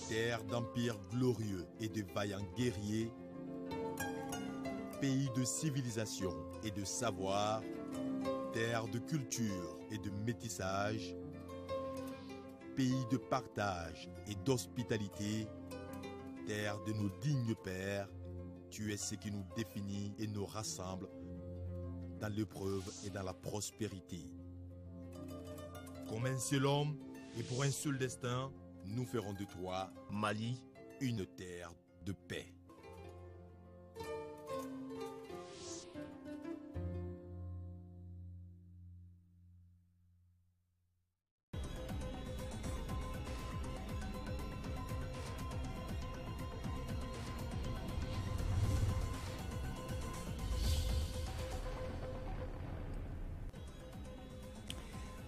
Terre d'empires glorieux et de vaillants guerriers, pays de civilisation et de savoir, terre de culture et de métissage, pays de partage et d'hospitalité, terre de nos dignes pères, tu es ce qui nous définit et nous rassemble dans l'épreuve et dans la prospérité. Comme un seul homme et pour un seul destin, nous ferons de toi, Mali, une terre de paix.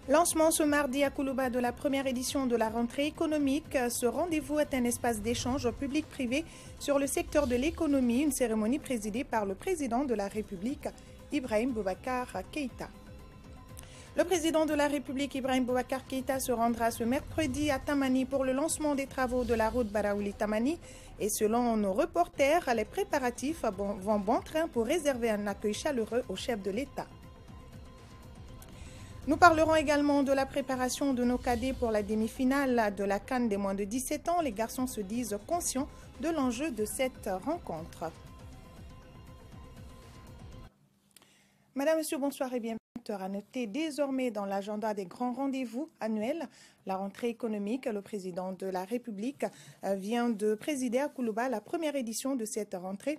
Lancement ce mardi à Koulouba de la première édition de la rentrée économique. Ce rendez-vous est un espace d'échange public-privé sur le secteur de l'économie, une cérémonie présidée par le président de la République, Ibrahim Boubacar Keïta. Le président de la République, Ibrahim Boubacar Keïta, se rendra ce mercredi à Tamani pour le lancement des travaux de la route Baraouli-Tamani. Et selon nos reporters, les préparatifs vont bon train pour réserver un accueil chaleureux au chef de l'État. Nous parlerons également de la préparation de nos cadets pour la demi-finale de la CAN des moins de 17 ans. Les garçons se disent conscients de l'enjeu de cette rencontre. Madame, Monsieur, bonsoir et bienvenue. À noter désormais dans l'agenda des grands rendez-vous annuels, la rentrée économique. Le président de la République vient de présider à Koulouba la première édition de cette rentrée.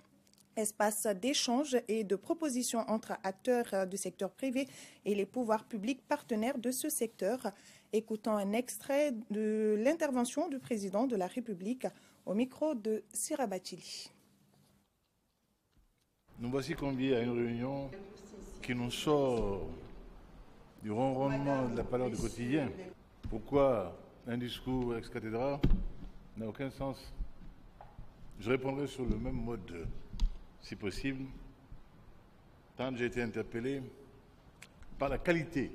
Espace d'échange et de propositions entre acteurs du secteur privé et les pouvoirs publics partenaires de ce secteur. Écoutons un extrait de l'intervention du président de la République au micro de Sirabatili. Nous voici conviés à une réunion qui nous sort du ronronnement de la parole du quotidien. Pourquoi un discours ex cathedra n'a aucun sens? Je répondrai sur le même mode, si possible, tant j'ai été interpellé par la qualité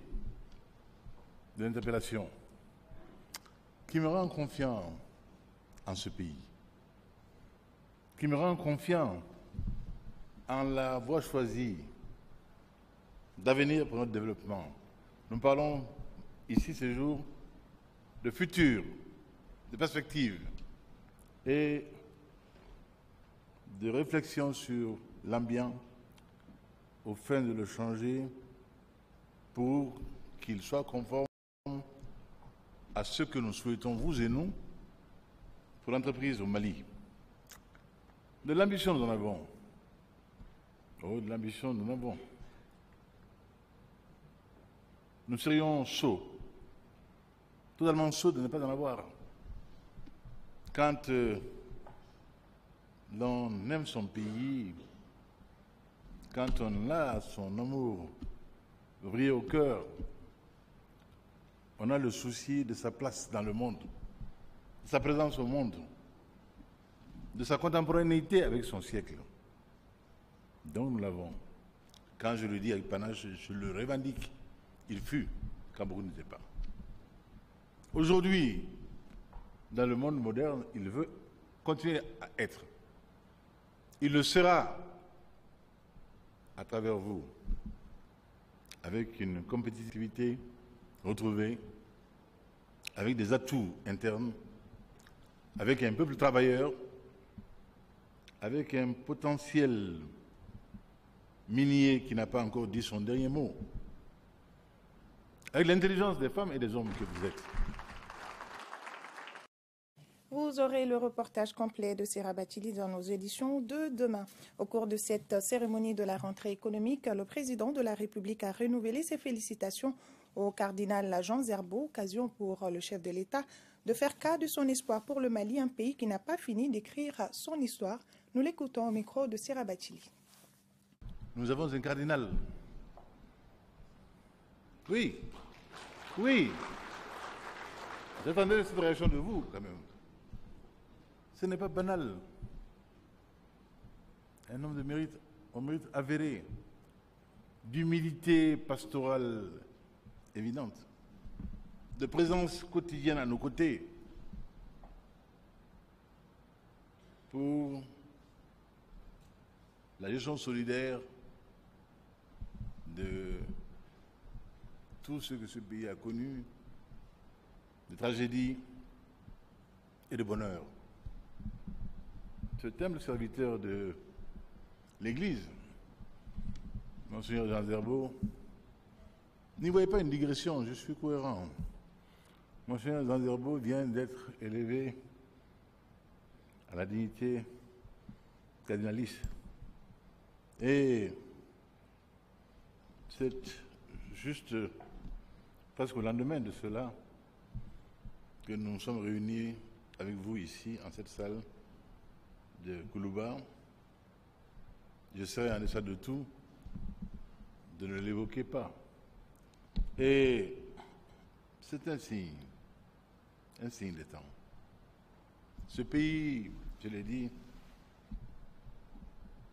de l'interpellation qui me rend confiant en ce pays, qui me rend confiant en la voie choisie d'avenir pour notre développement. Nous parlons ici ces jours de futur, de perspective et de réflexion sur l'ambiant au fin de le changer pour qu'il soit conforme à ce que nous souhaitons, vous et nous, pour l'entreprise au Mali. De l'ambition, nous en avons. Oh, de l'ambition, nous en avons. Nous serions sots, totalement sots de ne pas en avoir. Quand l'on aime son pays, quand on a son amour briller au cœur, on a le souci de sa place dans le monde, de sa présence au monde, de sa contemporanéité avec son siècle. Donc nous l'avons. Quand je le dis avec panache, je le revendique. Il fut quand beaucoup n'étaient pas. Aujourd'hui, dans le monde moderne, il veut continuer à être. Il le sera à travers vous, avec une compétitivité retrouvée, avec des atouts internes, avec un peuple travailleur, avec un potentiel minier qui n'a pas encore dit son dernier mot, avec l'intelligence des femmes et des hommes que vous êtes. Vous aurez le reportage complet de Sirabatili dans nos éditions de demain. Au cours de cette cérémonie de la rentrée économique, le président de la République a renouvelé ses félicitations au cardinal Jean Zerbo, occasion pour le chef de l'État de faire cas de son espoir pour le Mali, un pays qui n'a pas fini d'écrire son histoire. Nous l'écoutons au micro de Sirabatili. Nous avons un cardinal. Oui, oui. J'attendais cette réaction de vous, quand même. Ce n'est pas banal. Un homme de mérite, au mérite avéré, d'humilité pastorale évidente, de présence quotidienne à nos côtés, pour la gestion solidaire de tout ce que ce pays a connu, de tragédie et de bonheur. Ce humble serviteur de l'Église, Monseigneur Jean Zerbo, n'y voyez pas une digression, je suis cohérent. Monseigneur Jean Zerbo vient d'être élevé à la dignité cardinalice. Et c'est juste presque au lendemain de cela que nous nous sommes réunis avec vous ici, en cette salle de Koulouba. Je serai en deçà de tout de ne l'évoquer pas. Et c'est un signe des temps. Ce pays, je l'ai dit,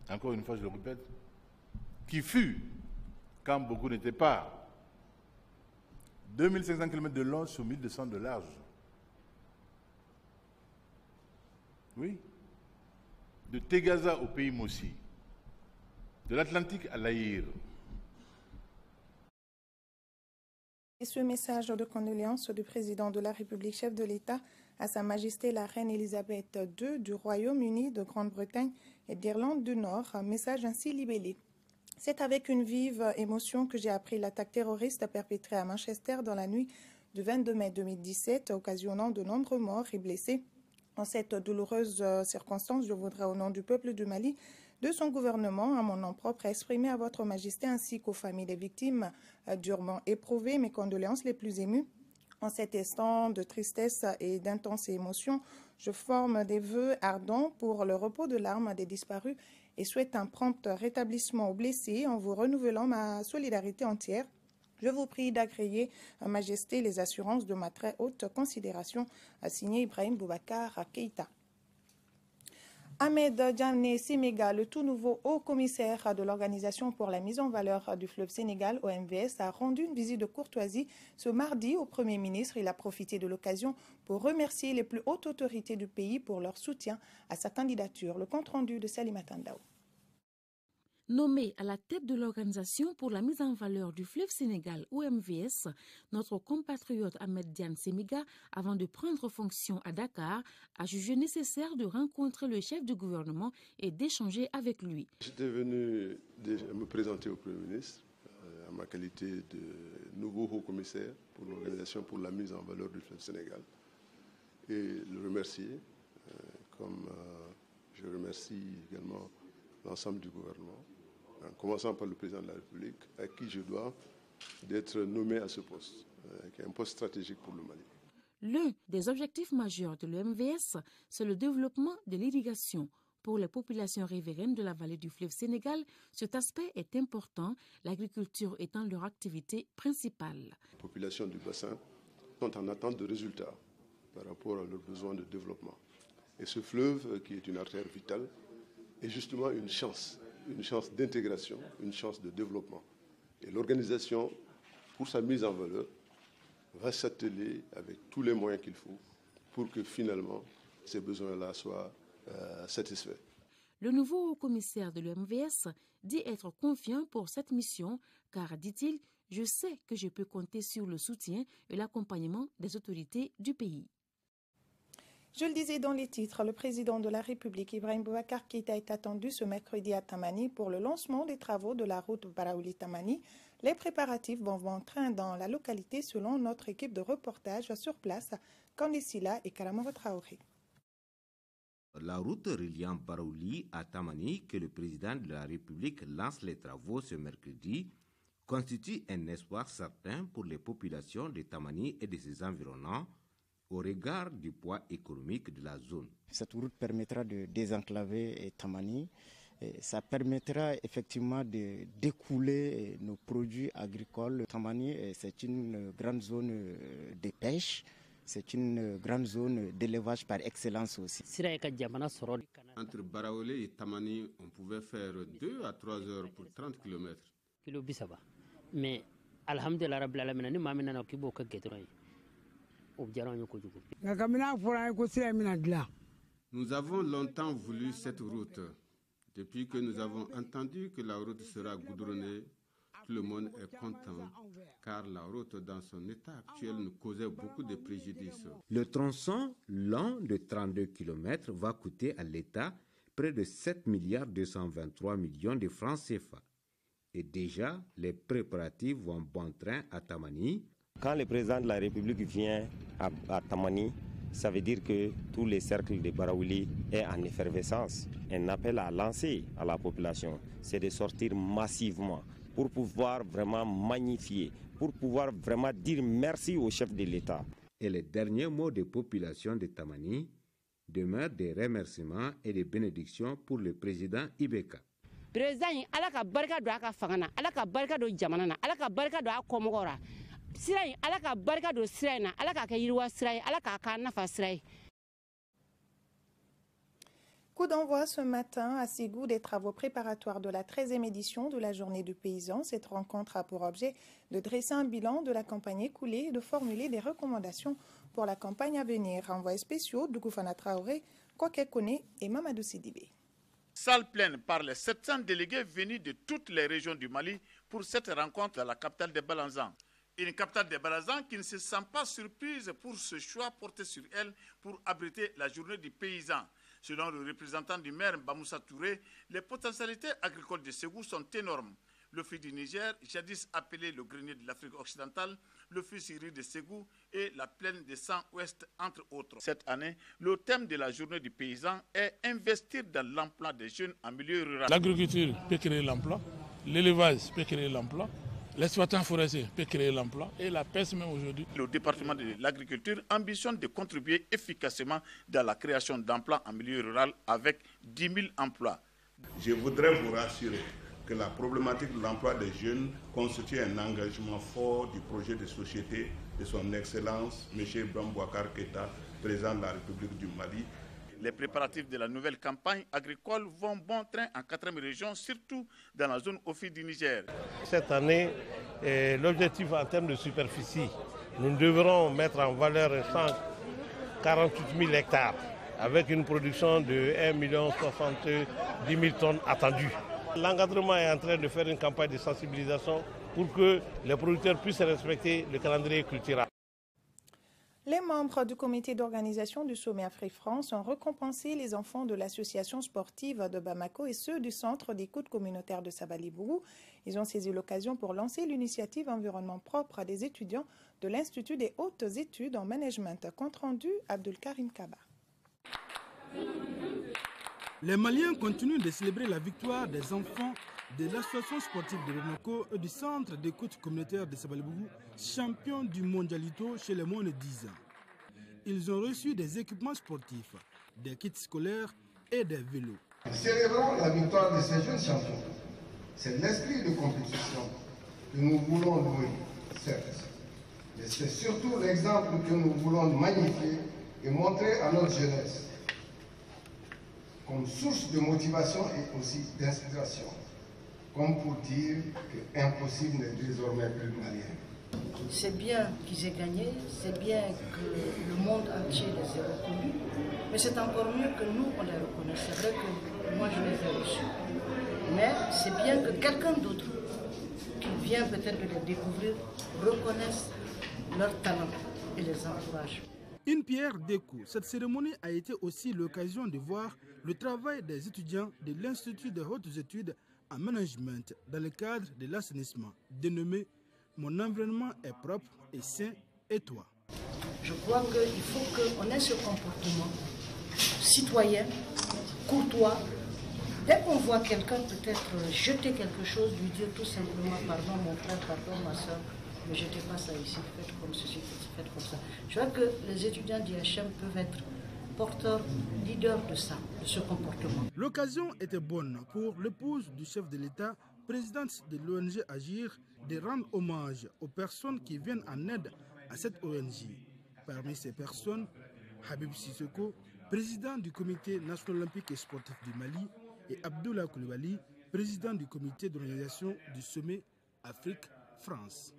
encore une fois je le répète, qui fut, quand beaucoup n'étaient pas, 2500 km de long sur 1200 de large. Oui. De Tegaza au pays Mossi, de l'Atlantique à l'Aïr. Et ce message de condoléances du président de la République, chef de l'État, à Sa Majesté la Reine Elisabeth II du Royaume-Uni, de Grande-Bretagne et d'Irlande du Nord, un message ainsi libellé. C'est avec une vive émotion que j'ai appris l'attaque terroriste perpétrée à Manchester dans la nuit du 22 mai 2017, occasionnant de nombreux morts et blessés. En cette douloureuse circonstance, je voudrais, au nom du peuple du Mali, de son gouvernement, à mon nom propre, exprimer à votre Majesté ainsi qu'aux familles des victimes durement éprouvées mes condoléances les plus émues. En cet instant de tristesse et d'intense émotion, je forme des vœux ardents pour le repos de l'âme des disparus et souhaite un prompt rétablissement aux blessés en vous renouvelant ma solidarité entière. Je vous prie d'agréer, Majesté, les assurances de ma très haute considération, signé Ibrahim Boubacar Keïta. Ahmed Diané Semega, le tout nouveau haut commissaire de l'Organisation pour la mise en valeur du fleuve Sénégal, OMVS, a rendu une visite de courtoisie ce mardi au Premier ministre. Il a profité de l'occasion pour remercier les plus hautes autorités du pays pour leur soutien à sa candidature. Le compte-rendu de Salimata Ndao. Nommé à la tête de l'Organisation pour la mise en valeur du fleuve Sénégal, OMVS, notre compatriote Ahmed Diané Semega, avant de prendre fonction à Dakar, a jugé nécessaire de rencontrer le chef du gouvernement et d'échanger avec lui. J'étais venu me présenter au Premier ministre en ma qualité de nouveau haut-commissaire pour l'Organisation pour la mise en valeur du fleuve Sénégal et le remercier, comme je remercie également l'ensemble du gouvernement, en commençant par le président de la République, à qui je dois d'être nommé à ce poste, qui est un poste stratégique pour le Mali. L'un des objectifs majeurs de l'OMVS, c'est le développement de l'irrigation. Pour les populations riveraines de la vallée du fleuve Sénégal, cet aspect est important, l'agriculture étant leur activité principale. Les populations du bassin sont en attente de résultats par rapport à leurs besoins de développement. Et ce fleuve, qui est une artère vitale, est justement une chance d'intégration, une chance de développement. Et l'organisation, pour sa mise en valeur, va s'atteler avec tous les moyens qu'il faut pour que finalement ces besoins-là soient satisfaits. Le nouveau haut-commissaire de l'OMVS dit être confiant pour cette mission car, dit-il, je sais que je peux compter sur le soutien et l'accompagnement des autorités du pays. Je le disais dans les titres, le président de la République, Ibrahim Boubacar Keïta, est attendu ce mercredi à Tamani pour le lancement des travaux de la route Baraouli-Tamani. Les préparatifs vont en train dans la localité selon notre équipe de reportage sur place, Kandisila et Karamoro Traoré. La route reliant Baraouli à Tamani, que le président de la République lance les travaux ce mercredi, constitue un espoir certain pour les populations de Tamani et de ses environnants, au regard du poids économique de la zone. Cette route permettra de désenclaver Tamani. Ça permettra effectivement de découler nos produits agricoles. Tamani, c'est une grande zone de pêche. C'est une grande zone d'élevage par excellence aussi. Entre Baraouli et Tamani, on pouvait faire 2 à 3 heures pour 30 km. Mais, alhamdulillah, Nous avons longtemps voulu cette route. Depuis que nous avons entendu que la route sera goudronnée, tout le monde est content, car la route dans son état actuel nous causait beaucoup de préjudices. Le tronçon long de 32 km va coûter à l'État près de 7 milliards 223 millions de francs CFA. Et déjà, les préparatifs vont bon train à Tamani. Quand le président de la République vient à Tamani, ça veut dire que tous les cercles de Baraouli est en effervescence. Un appel à lancer à la population, c'est de sortir massivement pour pouvoir vraiment magnifier, pour pouvoir vraiment dire merci au chef de l'État. Et les derniers mots des populations de Tamani demeurent des remerciements et des bénédictions pour le président Ibeka. Président, ala ka barika do aka fangana, ala ka barika do jamana na, ala ka barika do akomogora. Sirai, ala ka barika do sirai na, ala ka ka yirwa sirai, ala ka ka nafa sirai. Coup d'envoi ce matin à Ségou des travaux préparatoires de la 13e édition de la Journée du paysan. Cette rencontre a pour objet de dresser un bilan de la campagne écoulée et de formuler des recommandations pour la campagne à venir. Envoyés spéciaux Dougoufana Traoré, Kwakekone et Mamadou Sidibé. Salle pleine par les 700 délégués venus de toutes les régions du Mali pour cette rencontre à la capitale des Balanzans. Une capitale des Balanzans qui ne se sent pas surprise pour ce choix porté sur elle pour abriter la Journée du paysan. Selon le représentant du maire Bamoussa Touré, les potentialités agricoles de Ségou sont énormes. L'Office du Niger, jadis appelé le grenier de l'Afrique occidentale, l'Office Syrie de Ségou et la plaine des Sang-Ouest, entre autres. Cette année, le thème de la journée du paysan est investir dans l'emploi des jeunes en milieu rural. L'agriculture peut créer l'emploi, l'élevage peut créer l'emploi, l'exploitant forestier peut créer l'emploi et la pêche même aujourd'hui. Le département de l'agriculture ambitionne de contribuer efficacement dans la création d'emplois en milieu rural avec 10 000 emplois. Je voudrais vous rassurer que la problématique de l'emploi des jeunes constitue un engagement fort du projet de société de son Excellence M. Ibrahim Boubacar Keïta, président de la République du Mali. Les préparatifs de la nouvelle campagne agricole vont bon train en 4e région, surtout dans la zone Office du Niger. Cette année, l'objectif en termes de superficie, nous devrons mettre en valeur 148 000 hectares avec une production de 1 70 000 tonnes attendues. L'encadrement est en train de faire une campagne de sensibilisation pour que les producteurs puissent respecter le calendrier culturel. Les membres du comité d'organisation du sommet Afrique-France ont récompensé les enfants de l'association sportive de Bamako et ceux du centre d'écoute communautaire de Sabalibougou. Ils ont saisi l'occasion pour lancer l'initiative Environnement propre des étudiants de l'Institut des hautes études en management. Compte rendu, Abdelkarim Kaba. Les Maliens continuent de célébrer la victoire des enfants de l'association sportive de Bamako et du centre d'écoute communautaire de Sabalibougou, champion du mondialito chez les moins de 10 ans. Ils ont reçu des équipements sportifs, des kits scolaires et des vélos. Célébrons la victoire de ces jeunes champions. C'est l'esprit de compétition que nous voulons louer, certes. Mais c'est surtout l'exemple que nous voulons magnifier et montrer à notre jeunesse comme source de motivation et aussi d'inspiration. Comme pour dire que impossible n'est désormais plus malien. C'est bien qu'ils aient gagné, c'est bien que le monde entier les ait reconnus, mais c'est encore mieux que nous, on les reconnaisse. C'est vrai que moi, je les ai reçus. Mais c'est bien que quelqu'un d'autre, qui vient peut-être de les découvrir, reconnaisse leur talent et les encourage. Une pierre deux coups. Cette cérémonie a été aussi l'occasion de voir le travail des étudiants de l'Institut des hautes études en management dans le cadre de l'assainissement, dénommé « Mon environnement est propre et sain et toi ». Je crois qu'il faut qu'on ait ce comportement citoyen, courtois. Dès qu'on voit quelqu'un peut-être jeter quelque chose, lui dire tout simplement « Pardon mon frère, pardon ma soeur, ne jetez pas ça ici, faites comme ceci, faites comme ça ». Je crois que les étudiants d'IHM peuvent être porteur, leader de ça, de ce comportement. L'occasion était bonne pour l'épouse du chef de l'État, présidente de l'ONG Agir, de rendre hommage aux personnes qui viennent en aide à cette ONG. Parmi ces personnes, Habib Sissoko, président du comité national olympique et sportif du Mali, et Abdoulaye Koulibaly, président du comité d'organisation du sommet Afrique-France.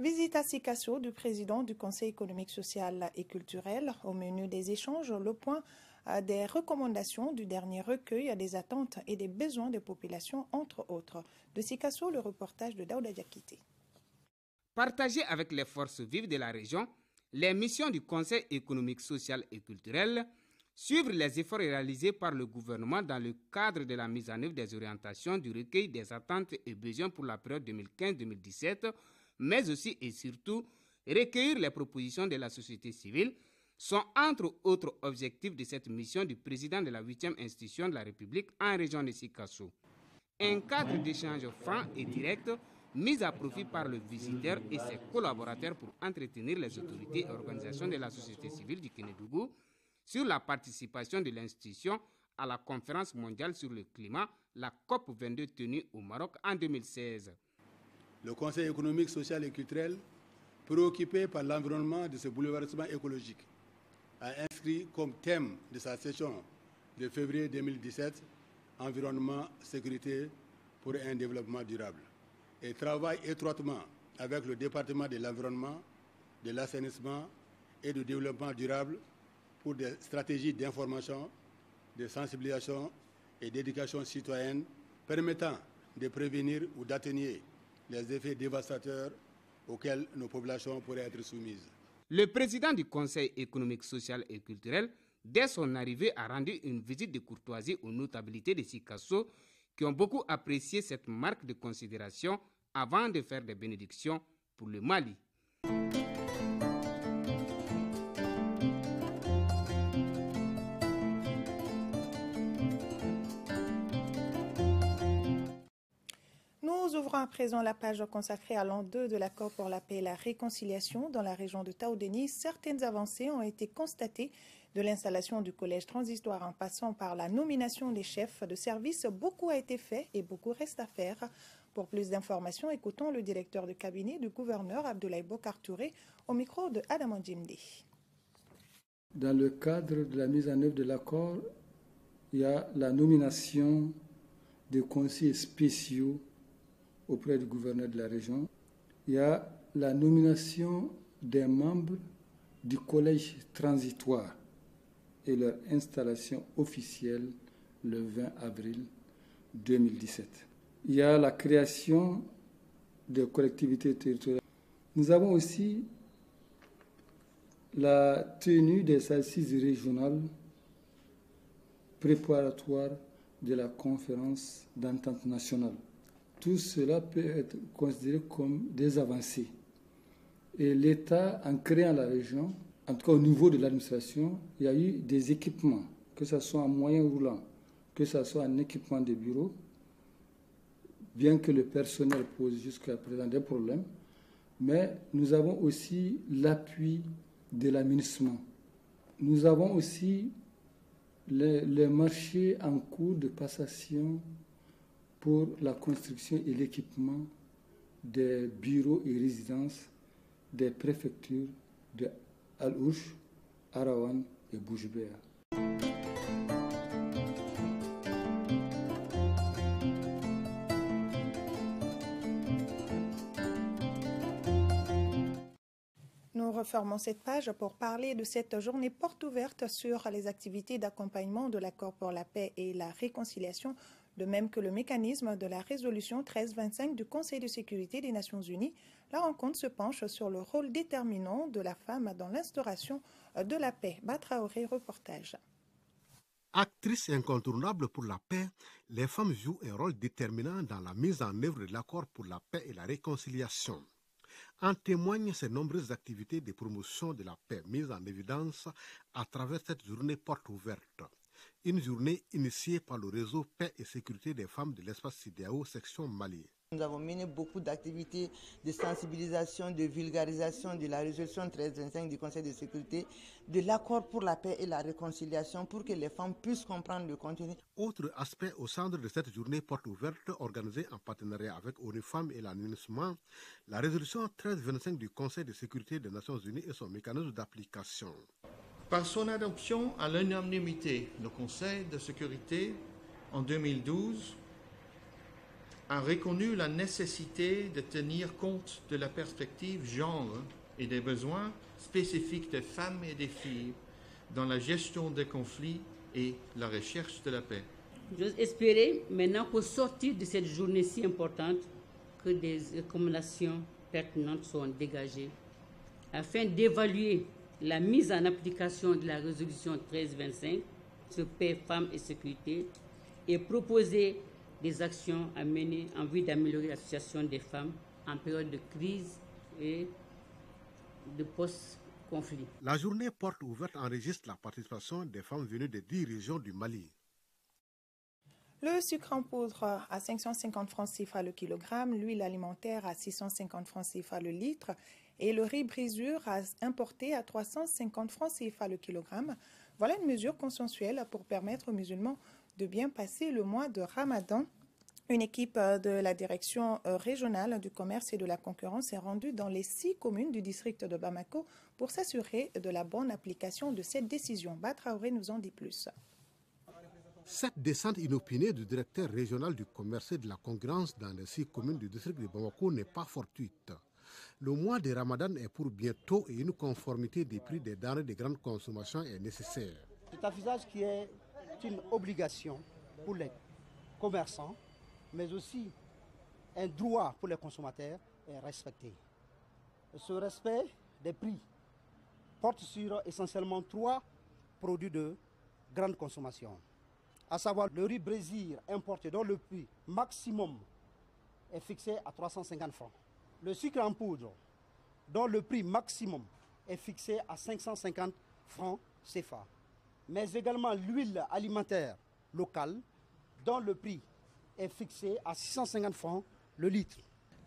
Visite à Sikasso du président du Conseil économique, social et culturel. Au menu des échanges, le point des recommandations du dernier recueil des attentes et des besoins des populations, entre autres. De Sikasso, le reportage de Daouda Diakité. Partagé avec les forces vives de la région, les missions du Conseil économique, social et culturel suivre les efforts réalisés par le gouvernement dans le cadre de la mise en œuvre des orientations du recueil des attentes et besoins pour la période 2015-2017, mais aussi et surtout recueillir les propositions de la société civile, sont entre autres objectifs de cette mission du président de la 8e institution de la République en région de Sikasso. Un cadre d'échange franc et direct mis à profit par le visiteur et ses collaborateurs pour entretenir les autorités et organisations de la société civile du Kénédougou sur la participation de l'institution à la conférence mondiale sur le climat, la COP22 tenue au Maroc en 2016. Le Conseil économique, social et culturel, préoccupé par l'environnement de ce bouleversement écologique, a inscrit comme thème de sa session de février 2017 « Environnement, sécurité pour un développement durable » et travaille étroitement avec le département de l'environnement, de l'assainissement et du développement durable pour des stratégies d'information, de sensibilisation et d'éducation citoyenne permettant de prévenir ou d'atténuer les effets dévastateurs auxquels nos populations pourraient être soumises. Le président du Conseil économique, social et culturel, dès son arrivée, a rendu une visite de courtoisie aux notabilités de Sikasso qui ont beaucoup apprécié cette marque de considération avant de faire des bénédictions pour le Mali. Nous ouvrons à présent la page consacrée à l'an 2 de l'accord pour la paix et la réconciliation. Dans la région de Taoudéni, certaines avancées ont été constatées, de l'installation du collège transitoire en passant par la nomination des chefs de service. Beaucoup a été fait et beaucoup reste à faire. Pour plus d'informations, écoutons le directeur de cabinet du gouverneur Abdoulaye Bokar Touré au micro de Adam Djimdi. Dans le cadre de la mise en œuvre de l'accord, il y a la nomination de conseillers spéciaux auprès du gouverneur de la région. Il y a la nomination des membres du collège transitoire et leur installation officielle le 20 avril 2017. Il y a la création de collectivités territoriales. Nous avons aussi la tenue des assises régionales préparatoires de la conférence d'entente nationale. Tout cela peut être considéré comme des avancées. Et l'État, en créant la région, en tout cas au niveau de l'administration, il y a eu des équipements, que ce soit en moyen roulant, que ce soit en équipement de bureaux, bien que le personnel pose jusqu'à présent des problèmes, mais nous avons aussi l'appui de l'aménagement. Nous avons aussi les marchés en cours de passation pour la construction et l'équipement des bureaux et résidences des préfectures de Al-Ouch, Arawan et Boujbéa. Nous refermons cette page pour parler de cette journée porte ouverte sur les activités d'accompagnement de l'accord pour la paix et la réconciliation, de même que le mécanisme de la résolution 1325 du Conseil de sécurité des Nations Unies. La rencontre se penche sur le rôle déterminant de la femme dans l'instauration de la paix. Batraoré, reportage. Actrices incontournables pour la paix, les femmes jouent un rôle déterminant dans la mise en œuvre de l'accord pour la paix et la réconciliation. En témoignent ces nombreuses activités de promotion de la paix mises en évidence à travers cette journée porte ouverte. Une journée initiée par le réseau Paix et Sécurité des femmes de l'espace CEDEAO, section Mali. Nous avons mené beaucoup d'activités de sensibilisation, de vulgarisation de la résolution 1325 du Conseil de sécurité, de l'accord pour la paix et la réconciliation pour que les femmes puissent comprendre le contenu. Autre aspect au centre de cette journée porte ouverte organisée en partenariat avec ONU Femmes et l'ANUNSMA, la résolution 1325 du Conseil de sécurité des Nations Unies et son mécanisme d'application. Par son adoption à l'unanimité, le Conseil de sécurité en 2012 a reconnu la nécessité de tenir compte de la perspective genre et des besoins spécifiques des femmes et des filles dans la gestion des conflits et la recherche de la paix. J'ose espérer maintenant qu'au sortir de cette journée si importante, que des recommandations pertinentes sont dégagées afin d'évaluer la mise en application de la résolution 1325 sur paix, femmes et sécurité et proposer des actions à mener en vue d'améliorer la situation des femmes en période de crise et de post-conflit. La journée porte ouverte enregistre la participation des femmes venues des 10 régions du Mali. Le sucre en poudre à 550 francs CFA le kilogramme, l'huile alimentaire à 650 francs CFA le litre et le riz brisure importé à 350 francs CFA le kilogramme. Voilà une mesure consensuelle pour permettre aux musulmans de bien passer le mois de Ramadan. Une équipe de la direction régionale du commerce et de la concurrence est rendue dans les 6 communes du district de Bamako pour s'assurer de la bonne application de cette décision. Batraoré nous en dit plus. Cette descente inopinée du directeur régional du commerce et de la concurrence dans les 6 communes du district de Bamako n'est pas fortuite. Le mois de Ramadan est pour bientôt et une conformité des prix des denrées de grande consommation est nécessaire. C'est un affichage qui est une obligation pour les commerçants, mais aussi un droit pour les consommateurs est respecté. Ce respect des prix porte sur essentiellement 3 produits de grande consommation, à savoir le riz brisure importé dont le prix maximum est fixé à 350 francs. Le sucre en poudre dont le prix maximum est fixé à 550 francs CFA. Mais également l'huile alimentaire locale dont le prix est fixé à 650 francs le litre.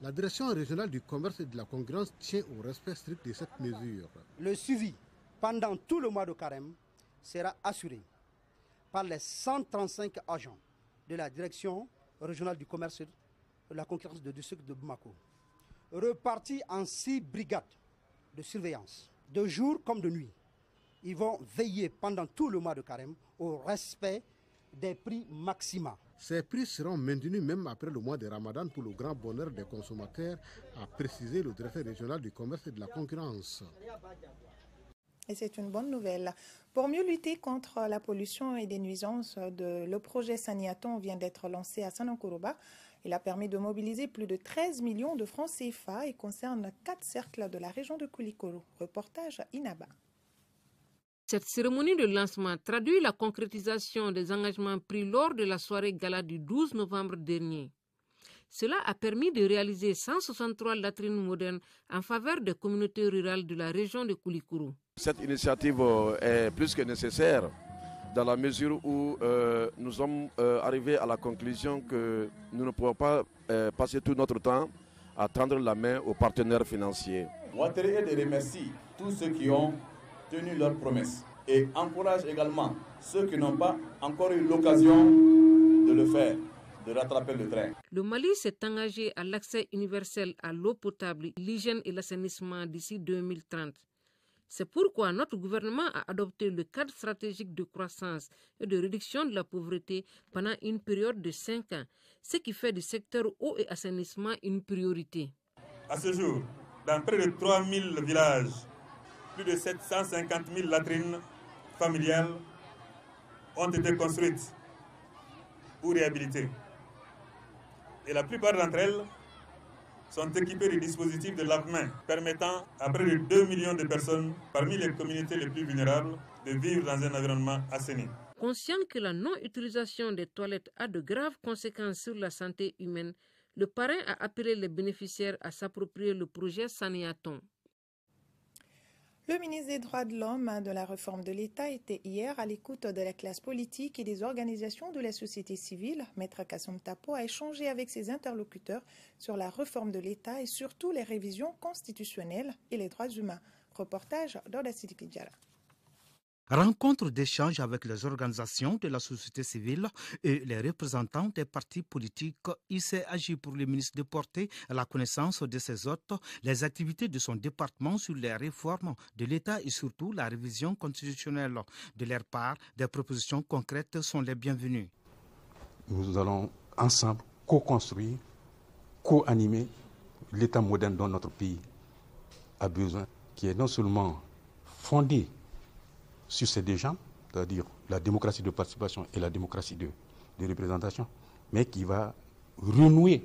La direction régionale du commerce et de la concurrence tient au respect strict de cette mesure. Le suivi pendant tout le mois de carême sera assuré par les 135 agents de la direction régionale du commerce et de la concurrence du district de Bamako, repartis en 6 brigades de surveillance, de jour comme de nuit. Ils vont veiller pendant tout le mois de carême au respect des prix maxima. Ces prix seront maintenus même après le mois de Ramadan pour le grand bonheur des consommateurs, a précisé le directeur régional du commerce et de la concurrence. Et c'est une bonne nouvelle. Pour mieux lutter contre la pollution et des nuisances, le projet Saniaton vient d'être lancé à Sanankuruba. Il a permis de mobiliser plus de 13 millions de francs CFA et concerne 4 cercles de la région de Koulikoro. Reportage Inaba. Cette cérémonie de lancement traduit la concrétisation des engagements pris lors de la soirée gala du 12 novembre dernier. Cela a permis de réaliser 163 latrines modernes en faveur des communautés rurales de la région de Koulikoro. Cette initiative est plus que nécessaire dans la mesure où nous sommes arrivés à la conclusion que nous ne pouvons pas passer tout notre temps à tendre la main aux partenaires financiers. Ouattara remercie tous ceux qui ont tenu leurs promesses et encourage également ceux qui n'ont pas encore eu l'occasion de le faire, de rattraper le train. Le Mali s'est engagé à l'accès universel à l'eau potable, l'hygiène et l'assainissement d'ici 2030. C'est pourquoi notre gouvernement a adopté le cadre stratégique de croissance et de réduction de la pauvreté pendant une période de 5 ans, ce qui fait du secteur eau et assainissement une priorité. À ce jour, dans près de 3000 villages, plus de 750 000 latrines familiales ont été construites ou réhabilitées. Et la plupart d'entre elles sont équipées de dispositifs de lave-mains permettant à près de 2 millions de personnes parmi les communautés les plus vulnérables de vivre dans un environnement assaini. Conscient que la non-utilisation des toilettes a de graves conséquences sur la santé humaine, le parrain a appelé les bénéficiaires à s'approprier le projet Saniaton. Le ministre des Droits de l'Homme de la réforme de l'État était hier à l'écoute de la classe politique et des organisations de la société civile. Maître Kassoum Tapo a échangé avec ses interlocuteurs sur la réforme de l'État et surtout les révisions constitutionnelles et les droits humains. Reportage d'Oda Sidiki Diarra. Rencontre d'échange avec les organisations de la société civile et les représentants des partis politiques. Il s'est agi pour le ministre de porter à la connaissance de ses hôtes les activités de son département sur les réformes de l'État et surtout la révision constitutionnelle. De leur part, des propositions concrètes sont les bienvenues. Nous allons ensemble co-construire co-animer l'État moderne dont notre pays a besoin, qui est non seulement fondé sur ces deux jambes, c'est-à-dire la démocratie de participation et la démocratie de représentation, mais qui va renouer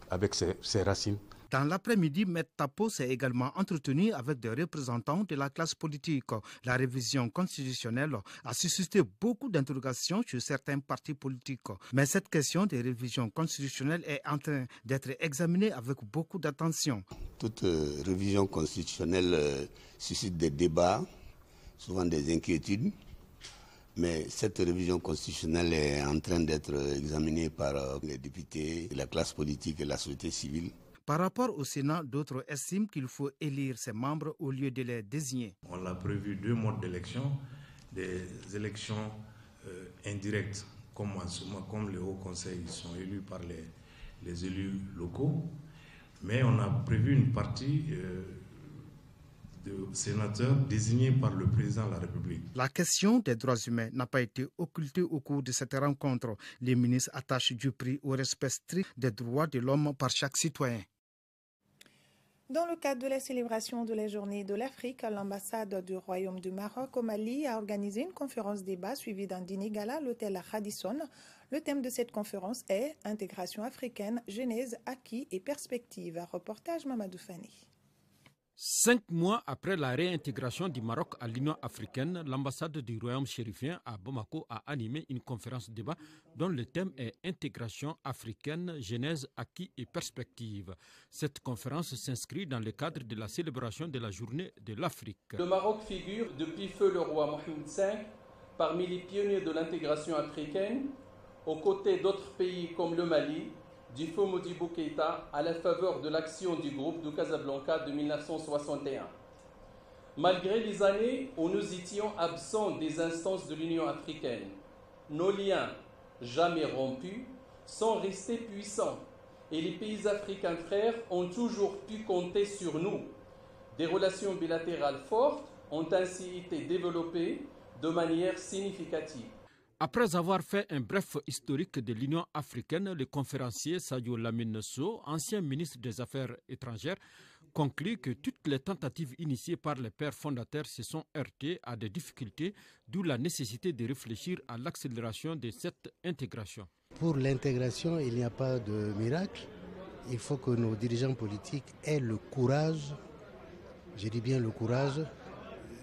avec ses racines. Dans l'après-midi, M. Tapo s'est également entretenu avec des représentants de la classe politique. La révision constitutionnelle a suscité beaucoup d'interrogations chez certains partis politiques. Mais cette question des révisions constitutionnelles est en train d'être examinée avec beaucoup d'attention. Toute révision constitutionnelle suscite des débats, souvent des inquiétudes. Mais cette révision constitutionnelle est en train d'être examinée par les députés, la classe politique et la société civile. Par rapport au Sénat, d'autres estiment qu'il faut élire ses membres au lieu de les désigner. On a prévu 2 modes d'élection, des élections indirectes, comme les hauts conseils sont élus par les élus locaux, mais on a prévu une partie de sénateurs désignés par le président de la République. La question des droits humains n'a pas été occultée au cours de cette rencontre. Les ministres attachent du prix au respect strict des droits de l'homme par chaque citoyen. Dans le cadre de la célébration de la Journée de l'Afrique, l'ambassade du Royaume du Maroc au Mali a organisé une conférence débat suivie d'un dîner gala à l'hôtel Radisson. Le thème de cette conférence est « Intégration africaine, genèse, acquis et perspectives ». Reportage Mamadou Fani. 5 mois après la réintégration du Maroc à l'Union africaine, l'ambassade du Royaume chérifien à Bamako a animé une conférence débat dont le thème est Intégration africaine, genèse, acquis et perspectives. Cette conférence s'inscrit dans le cadre de la célébration de la Journée de l'Afrique. Le Maroc figure depuis feu le roi Mohamed V parmi les pionniers de l'intégration africaine, aux côtés d'autres pays comme le Mali, du feu Modibo Keïta à la faveur de l'action du groupe de Casablanca de 1961. Malgré les années où nous étions absents des instances de l'Union africaine, nos liens, jamais rompus, sont restés puissants et les pays africains frères ont toujours pu compter sur nous. Des relations bilatérales fortes ont ainsi été développées de manière significative. Après avoir fait un bref historique de l'Union africaine, le conférencier Sadio Lamine Sow, ancien ministre des Affaires étrangères, conclut que toutes les tentatives initiées par les pères fondateurs se sont heurtées à des difficultés, d'où la nécessité de réfléchir à l'accélération de cette intégration. Pour l'intégration, il n'y a pas de miracle. Il faut que nos dirigeants politiques aient le courage, je dis bien le courage,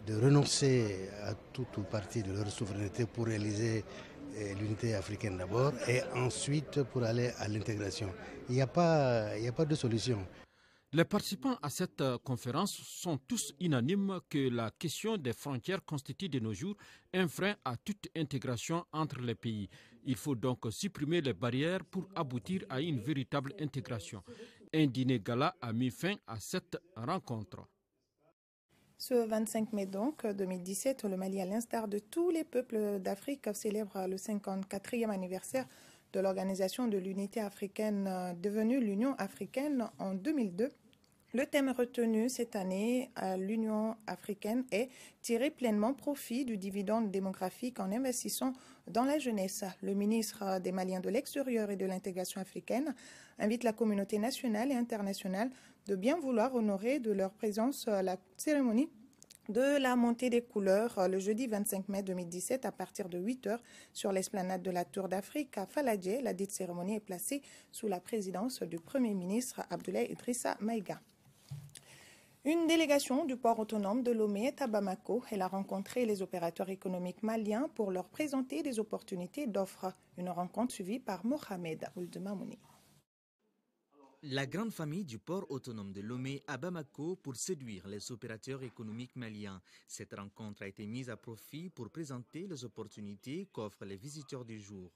de renoncer à toute ou partie de leur souveraineté pour réaliser l'unité africaine d'abord et ensuite pour aller à l'intégration. Il n'y a pas de solution. Les participants à cette conférence sont tous unanimes que la question des frontières constitue de nos jours un frein à toute intégration entre les pays. Il faut donc supprimer les barrières pour aboutir à une véritable intégration. Un dîner gala a mis fin à cette rencontre. Ce 25 mai donc 2017, le Mali, à l'instar de tous les peuples d'Afrique, célèbre le 54e anniversaire de l'Organisation de l'Unité africaine, devenue l'Union africaine en 2002. Le thème retenu cette année à l'Union africaine est « Tirer pleinement profit du dividende démographique en investissant dans la jeunesse ». Le ministre des Maliens de l'extérieur et de l'intégration africaine invite la communauté nationale et internationale de bien vouloir honorer de leur présence la cérémonie de la montée des couleurs le jeudi 25 mai 2017 à partir de 8h sur l'esplanade de la Tour d'Afrique à Faladje. La dite cérémonie est placée sous la présidence du Premier ministre Abdoulaye Idrissa Maïga. Une délégation du port autonome de Lomé est à Bamako. Elle a rencontré les opérateurs économiques maliens pour leur présenter des opportunités d'offres. Une rencontre suivie par Mohamed Ould-Mamouni. La grande famille du port autonome de Lomé à Bamako pour séduire les opérateurs économiques maliens. Cette rencontre a été mise à profit pour présenter les opportunités qu'offrent les visiteurs du jour.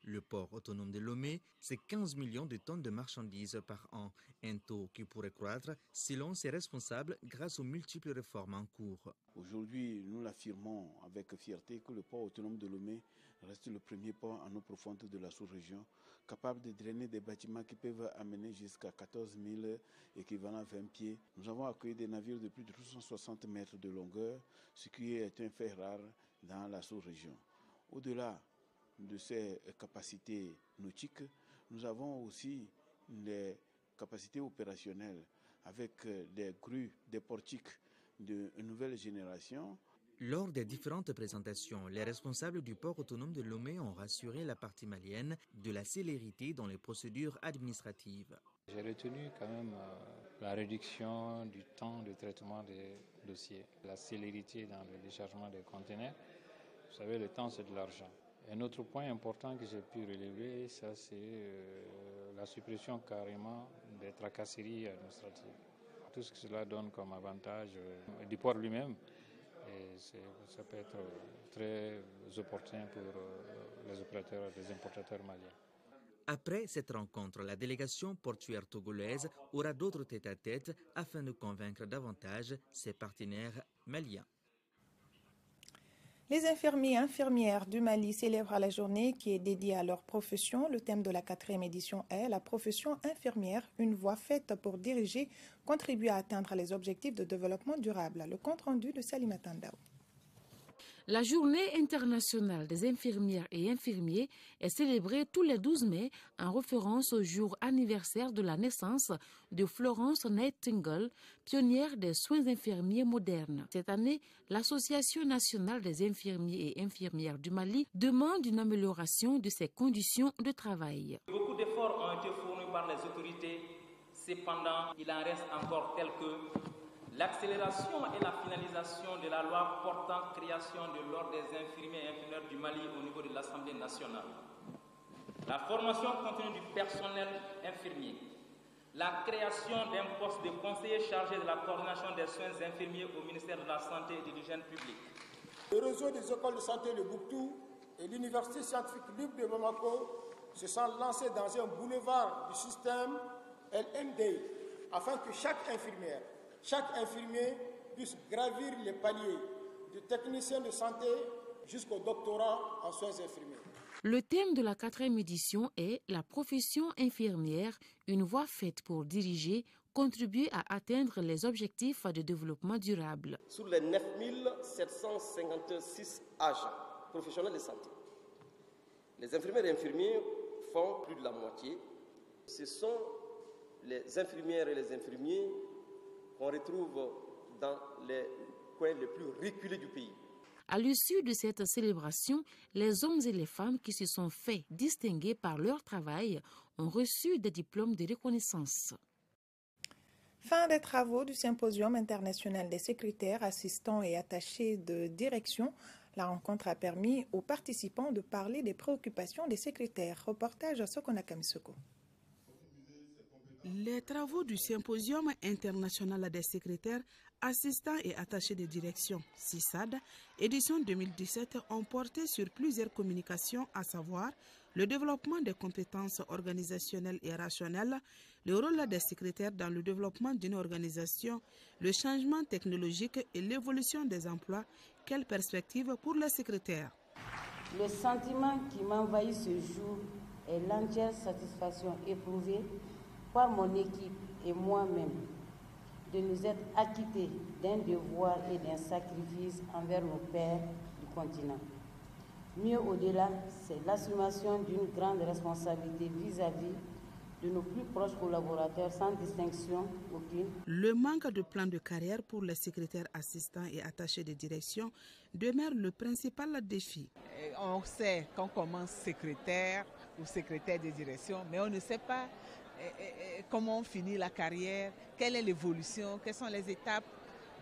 Le port autonome de Lomé, c'est 15 millions de tonnes de marchandises par an, un taux qui pourrait croître selon ses responsables grâce aux multiples réformes en cours. Aujourd'hui, nous l'affirmons avec fierté que le port autonome de Lomé reste le premier port en eau profonde de la sous-région, capable de drainer des bâtiments qui peuvent amener jusqu'à 14 000 équivalents 20 pieds. Nous avons accueilli des navires de plus de 260 mètres de longueur, ce qui est un fait rare dans la sous-région. Au-delà de ces capacités nautiques, nous avons aussi les capacités opérationnelles avec des grues, des portiques de nouvelle génération. Lors des différentes présentations, les responsables du port autonome de Lomé ont rassuré la partie malienne de la célérité dans les procédures administratives. J'ai retenu quand même la réduction du temps de traitement des dossiers, la célérité dans le déchargement des conteneurs. Vous savez, le temps, c'est de l'argent. Un autre point important que j'ai pu relever, ça c'est la suppression carrément des tracasseries administratives. Tout ce que cela donne comme avantage du port lui-même, et ça peut être très opportun pour les opérateurs et les importateurs maliens. Après cette rencontre, la délégation portuaire togolaise aura d'autres tête-à-tête afin de convaincre davantage ses partenaires maliens. Les infirmiers et infirmières du Mali célèbrent la journée qui est dédiée à leur profession. Le thème de la 4e édition est « La profession infirmière, une voie faite pour diriger, contribuer à atteindre les objectifs de développement durable ». Le compte-rendu de Salima Tandao. La journée internationale des infirmières et infirmiers est célébrée tous les 12 mai en référence au jour anniversaire de la naissance de Florence Nightingale, pionnière des soins infirmiers modernes. Cette année, l'Association nationale des infirmiers et infirmières du Mali demande une amélioration de ses conditions de travail. Beaucoup d'efforts ont été fournis par les autorités, cependant, il en reste encore quelques. L'accélération et la finalisation de la loi portant création de l'ordre des infirmiers et infirmières du Mali au niveau de l'Assemblée nationale. La formation continue du personnel infirmier. La création d'un poste de conseiller chargé de la coordination des soins infirmiers au ministère de la Santé et de l'Hygiène publique. Le réseau des écoles de santé de Bouktou et l'Université scientifique libre de Bamako se sont lancés dans un boulevard du système LND afin que chaque infirmier puisse gravir les paliers du technicien de santé jusqu'au doctorat en soins infirmiers. Le thème de la 4e édition est « La profession infirmière, une voie faite pour diriger, contribuer à atteindre les objectifs de développement durable ». Sur les 9756 agents professionnels de santé, les infirmières et infirmiers font plus de la moitié. Ce sont les infirmières et les infirmiers qu'on retrouve dans les coins les plus reculés du pays. À l'issue de cette célébration, les hommes et les femmes qui se sont fait distinguer par leur travail ont reçu des diplômes de reconnaissance. Fin des travaux du Symposium international des secrétaires, assistants et attachés de direction. La rencontre a permis aux participants de parler des préoccupations des secrétaires. Reportage à Sokona Kamisoko. Les travaux du Symposium international des secrétaires, assistants et attachés de direction, SISAD, édition 2017, ont porté sur plusieurs communications, à savoir le développement des compétences organisationnelles et rationnelles, le rôle des secrétaires dans le développement d'une organisation, le changement technologique et l'évolution des emplois. Quelle perspective pour les secrétaires? Le sentiment qui m'envahit ce jour est l'entière satisfaction éprouvée par mon équipe et moi-même de nous être acquittés d'un devoir et d'un sacrifice envers nos pairs du continent. Mieux au-delà, c'est l'assumation d'une grande responsabilité vis-à-vis de nos plus proches collaborateurs sans distinction aucune. Le manque de plan de carrière pour les secrétaires assistants et attachés de direction demeure le principal défi. On sait qu'on commence secrétaire ou secrétaire de direction, mais on ne sait pas comment on finit la carrière, quelle est l'évolution, quelles sont les étapes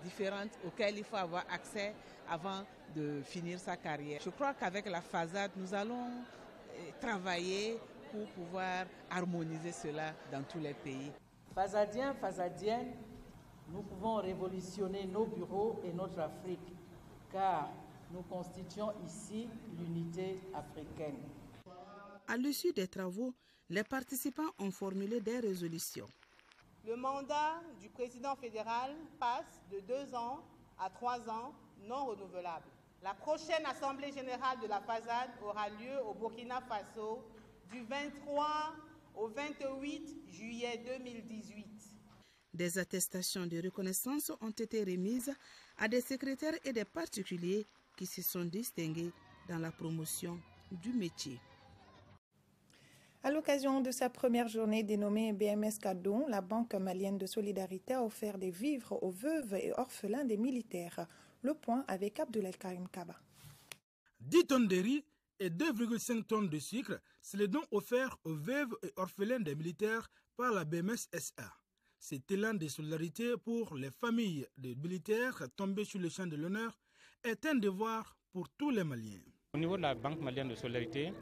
différentes auxquelles il faut avoir accès avant de finir sa carrière. Je crois qu'avec la FASAD, nous allons travailler pour pouvoir harmoniser cela dans tous les pays. Fasadiens, Fasadiennes, nous pouvons révolutionner nos bureaux et notre Afrique, car nous constituons ici l'unité africaine. À l'issue des travaux, les participants ont formulé des résolutions. Le mandat du président fédéral passe de 2 ans à 3 ans non renouvelables. La prochaine Assemblée générale de la FASAD aura lieu au Burkina Faso du 23 au 28 juillet 2018. Des attestations de reconnaissance ont été remises à des secrétaires et des particuliers qui se sont distingués dans la promotion du métier. À l'occasion de sa première journée dénommée BMS Kadon, la Banque malienne de solidarité a offert des vivres aux veuves et orphelins des militaires. Le point avec Abdoulaye Karim Kaba. 10 tonnes de riz et 2,5 tonnes de sucre, c'est le don offert aux veuves et orphelins des militaires par la BMS SA. Cet élan de solidarité pour les familles des militaires tombés sur le champ de l'honneur est un devoir pour tous les Maliens. Au niveau de la Banque malienne de solidarité,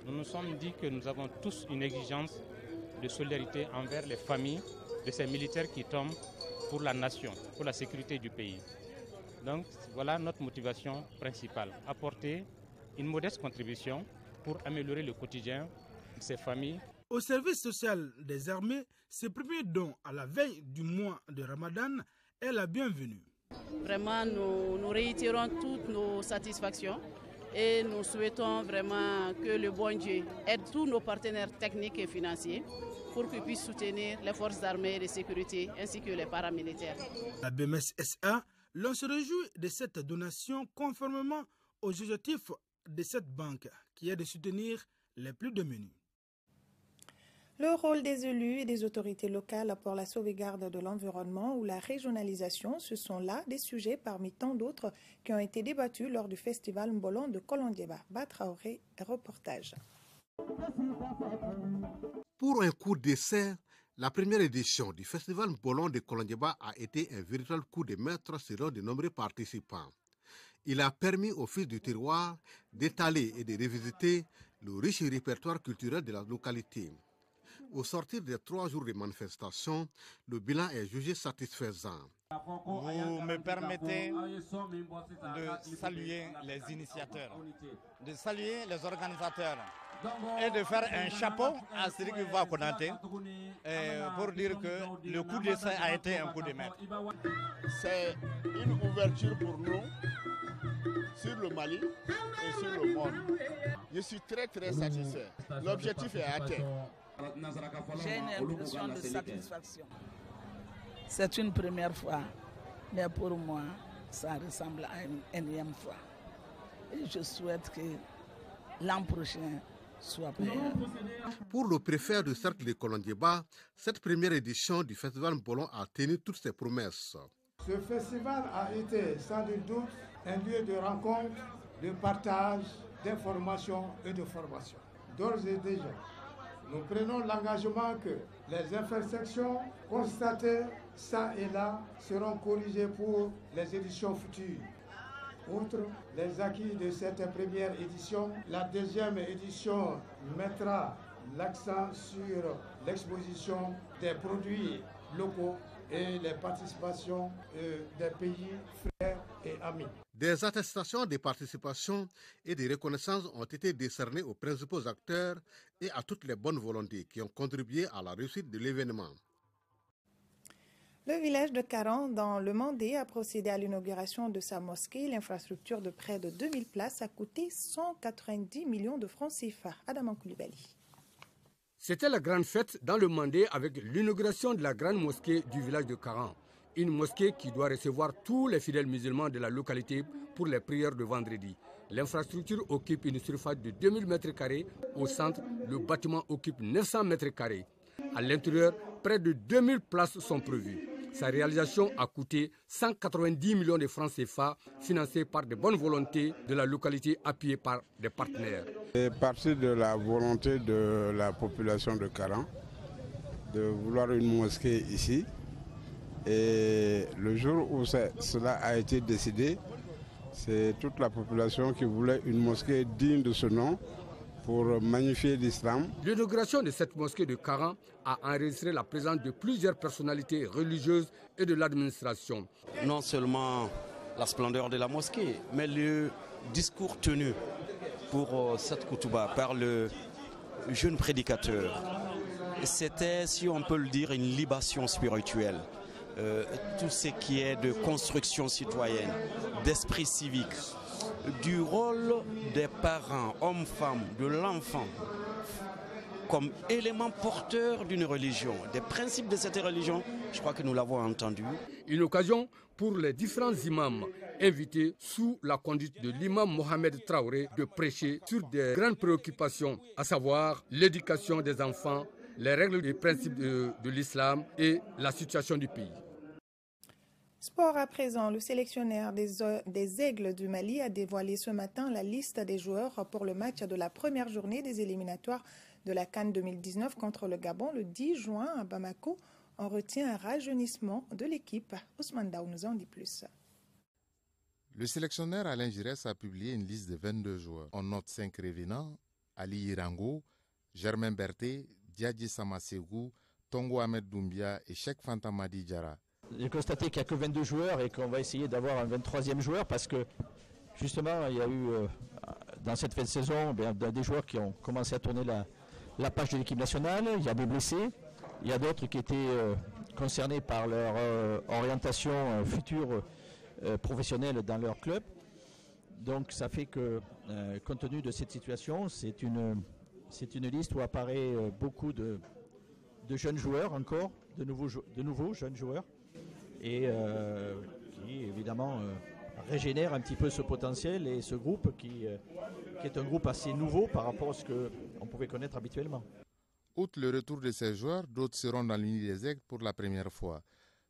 nous nous sommes dit que nous avons tous une exigence de solidarité envers les familles de ces militaires qui tombent pour la nation, pour la sécurité du pays. Donc voilà notre motivation principale, apporter une modeste contribution pour améliorer le quotidien de ces familles. Au service social des armées, ce premier don à la veille du mois de Ramadan est la bienvenue. Vraiment, nous réitérons toutes nos satisfactions et nous souhaitons vraiment que le bon Dieu aide tous nos partenaires techniques et financiers pour qu'ils puissent soutenir les forces armées et de sécurité ainsi que les paramilitaires. La BMS SA l'on se réjouit de cette donation conformément aux objectifs de cette banque qui est de soutenir les plus démunis. Le rôle des élus et des autorités locales pour la sauvegarde de l'environnement ou la régionalisation, ce sont là des sujets parmi tant d'autres qui ont été débattus lors du festival Mbolon de Kolondieba. Batraoré, reportage. Pour un coup d'essai, la première édition du festival Mbolon de Kolondieba a été un véritable coup de maître selon de nombreux participants. Il a permis aux fils du terroir d'étaler et de revisiter le riche répertoire culturel de la localité. Au sortir des 3 jours de manifestation, le bilan est jugé satisfaisant. Vous me permettez de saluer les initiateurs, de saluer les organisateurs et de faire un chapeau à Siriki Konaté pour dire que le coup d'essai a été un coup de maître. C'est une ouverture pour nous sur le Mali et sur le monde. Je suis très satisfait. L'objectif est atteint. J'ai une impression de satisfaction. C'est une première fois, mais pour moi, ça ressemble à une énième fois. Et je souhaite que l'an prochain soit meilleur. Pour le préfet du cercle de Kolondieba, cette première édition du festival Mbolon a tenu toutes ses promesses. Ce festival a été sans doute un lieu de rencontre, de partage, d'information et de formation. D'ores et déjà, nous prenons l'engagement que les imperfections constatées ça et là seront corrigées pour les éditions futures. Outre les acquis de cette première édition, la deuxième édition mettra l'accent sur l'exposition des produits locaux et les participations des pays frères et amis. Des attestations de participation et de reconnaissance ont été décernées aux principaux acteurs et à toutes les bonnes volontés qui ont contribué à la réussite de l'événement. Le village de Karan, dans le Mandé, a procédé à l'inauguration de sa mosquée. L'infrastructure de près de 2000 places a coûté 190 millions de francs CFA. Adam Koulibaly. C'était la grande fête dans le Mandé avec l'inauguration de la grande mosquée du village de Karan. Une mosquée qui doit recevoir tous les fidèles musulmans de la localité pour les prières de vendredi. L'infrastructure occupe une surface de 2000 m². Au centre, le bâtiment occupe 900 m². À l'intérieur, près de 2000 places sont prévues. Sa réalisation a coûté 190 millions de francs CFA, financés par de bonnes volontés de la localité, appuyées par des partenaires. C'est parti de la volonté de la population de Karan de vouloir une mosquée ici. Et le jour où cela a été décidé, c'est toute la population qui voulait une mosquée digne de ce nom pour magnifier l'islam. L'inauguration de cette mosquée de Karan a enregistré la présence de plusieurs personnalités religieuses et de l'administration. Non seulement la splendeur de la mosquée, mais le discours tenu pour cette Koutouba par le jeune prédicateur. C'était, si on peut le dire, une libation spirituelle. Tout ce qui est de construction citoyenne, d'esprit civique, du rôle des parents, hommes, femmes, de l'enfant comme élément porteur d'une religion, des principes de cette religion. Je crois que nous l'avons entendu. Une occasion pour les différents imams invités sous la conduite de l'imam Mohamed Traoré de prêcher sur des grandes préoccupations, à savoir l'éducation des enfants, les règles et principes de l'islam et la situation du pays. Sport à présent, le sélectionneur des Aigles du Mali a dévoilé ce matin la liste des joueurs pour le match de la première journée des éliminatoires de la CAN 2019 contre le Gabon le 10 juin à Bamako. On retient un rajeunissement de l'équipe. Ousmane Daou nous en dit plus. Le sélectionneur Alain Giresse a publié une liste de 22 joueurs. On note 5 revenants: Ali Irango, Germain Berthet, Diadji Samaségou, Tongo Ahmed Doumbia et Cheikh Fantamadi Diarra. J'ai constaté qu'il n'y a que 22 joueurs et qu'on va essayer d'avoir un 23e joueur parce que justement il y a eu dans cette fin de saison des joueurs qui ont commencé à tourner la page de l'équipe nationale. Il y a des blessés, il y a d'autres qui étaient concernés par leur orientation future professionnelle dans leur club. Donc ça fait que compte tenu de cette situation, c'est une liste où apparaît beaucoup de jeunes joueurs encore, de nouveaux jeunes joueurs, et qui évidemment régénère un petit peu ce potentiel et ce groupe qui est un groupe assez nouveau par rapport à ce qu'on pouvait connaître habituellement. Outre le retour de ces joueurs, d'autres seront dans l'Uni des Aigles pour la première fois.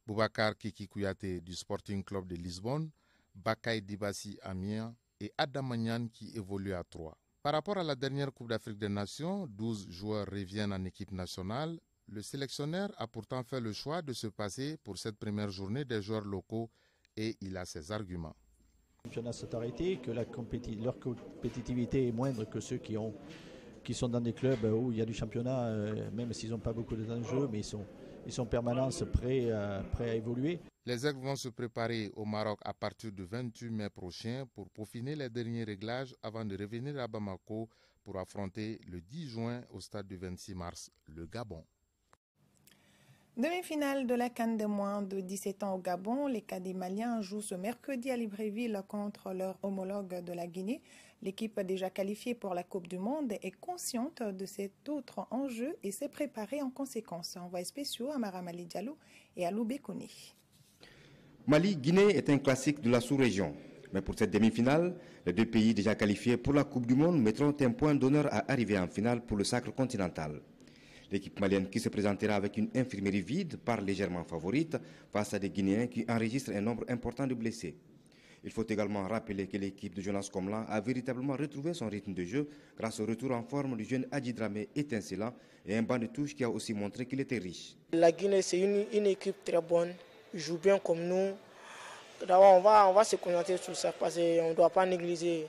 Boubacar Kiki Kouyaté du Sporting Club de Lisbonne, Bakay Dibassi Amiens et Adam Magnan qui évolue à 3. Par rapport à la dernière Coupe d'Afrique des Nations, 12 joueurs reviennent en équipe nationale. Le sélectionneur a pourtant fait le choix de se passer pour cette première journée des joueurs locaux et il a ses arguments. Le championnat s'est arrêté, que leur compétitivité est moindre que ceux qui sont dans des clubs où il y a du championnat, même s'ils n'ont pas beaucoup d'enjeux, mais ils sont en permanence prêts à évoluer. Les Aigles vont se préparer au Maroc à partir du 28 mai prochain pour peaufiner les derniers réglages avant de revenir à Bamako pour affronter le 10 juin au stade du 26 mars le Gabon. Demi-finale de la CAN des moins de 17 ans au Gabon, les cadets maliens jouent ce mercredi à Libreville contre leur homologue de la Guinée. L'équipe déjà qualifiée pour la Coupe du Monde est consciente de cet autre enjeu et s'est préparée en conséquence. Envoyés spéciaux à Maramali Diallo et à Loubé Kone. Mali-Guinée est un classique de la sous-région. Mais pour cette demi-finale, les deux pays déjà qualifiés pour la Coupe du Monde mettront un point d'honneur à arriver en finale pour le sacre continental. L'équipe malienne qui se présentera avec une infirmerie vide part légèrement favorite face à des Guinéens qui enregistrent un nombre important de blessés. Il faut également rappeler que l'équipe de Jonas Komlan a véritablement retrouvé son rythme de jeu grâce au retour en forme du jeune Adji Dramé étincelant et un banc de touche qui a aussi montré qu'il était riche. La Guinée, c'est une équipe très bonne, ils jouent bien comme nous. D'abord, on va se concentrer sur ça parce qu'on ne doit pas négliger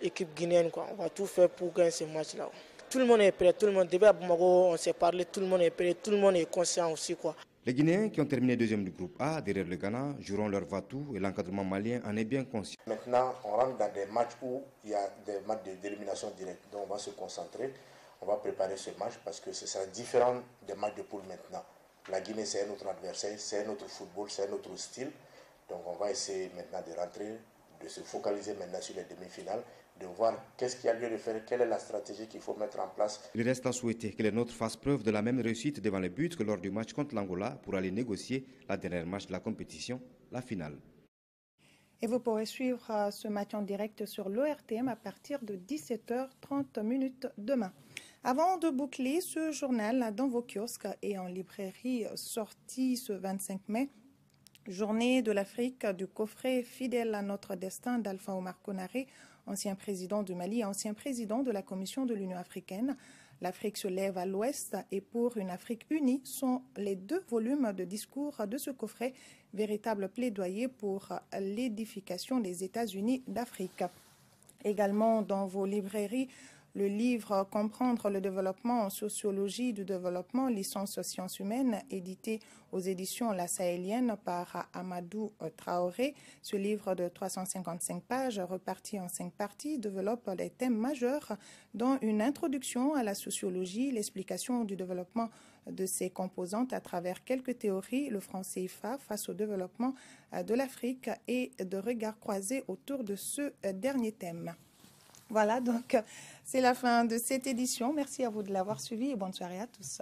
l'équipe guinéenne. On va tout faire pour gagner ce match-là. Tout le monde est prêt, tout le monde, depuis à Bamako, on s'est parlé, tout le monde est prêt, tout le monde est conscient aussi. Les Guinéens qui ont terminé deuxième du groupe A derrière le Ghana joueront leur va-tout et l'encadrement malien en est bien conscient. Maintenant, on rentre dans des matchs où il y a des matchs d'élimination directe. Donc on va se concentrer, on va préparer ce match parce que ce sera différent des matchs de poule maintenant. La Guinée, c'est un autre adversaire, c'est un autre football, c'est un autre style. Donc on va essayer maintenant de rentrer, de se focaliser maintenant sur les demi-finales, de voir qu'est-ce qu'il y a lieu de faire, quelle est la stratégie qu'il faut mettre en place. Il reste à souhaiter que les nôtres fassent preuve de la même réussite devant les buts que lors du match contre l'Angola pour aller négocier la dernière match de la compétition, la finale. Et vous pourrez suivre ce match en direct sur l'ORTM à partir de 17h30 demain. Avant de boucler ce journal dans vos kiosques et en librairie sorti ce 25 mai, journée de l'Afrique du coffret fidèle à notre destin d'Alpha Omar Konaré, ancien président du Mali et ancien président de la Commission de l'Union africaine. L'Afrique se lève à l'ouest et pour une Afrique unie sont les 2 volumes de discours de ce coffret, véritable plaidoyer pour l'édification des États-Unis d'Afrique. Également dans vos librairies, le livre « Comprendre le développement en sociologie du développement, licence sciences humaines » édité aux éditions La Sahélienne par Amadou Traoré. Ce livre de 355 pages, reparti en 5 parties, développe des thèmes majeurs dont une introduction à la sociologie, l'explication du développement de ses composantes à travers quelques théories, le franc CFA face au développement de l'Afrique et de regards croisés autour de ce dernier thème. Voilà, donc c'est la fin de cette édition. Merci à vous de l'avoir suivi et bonne soirée à tous.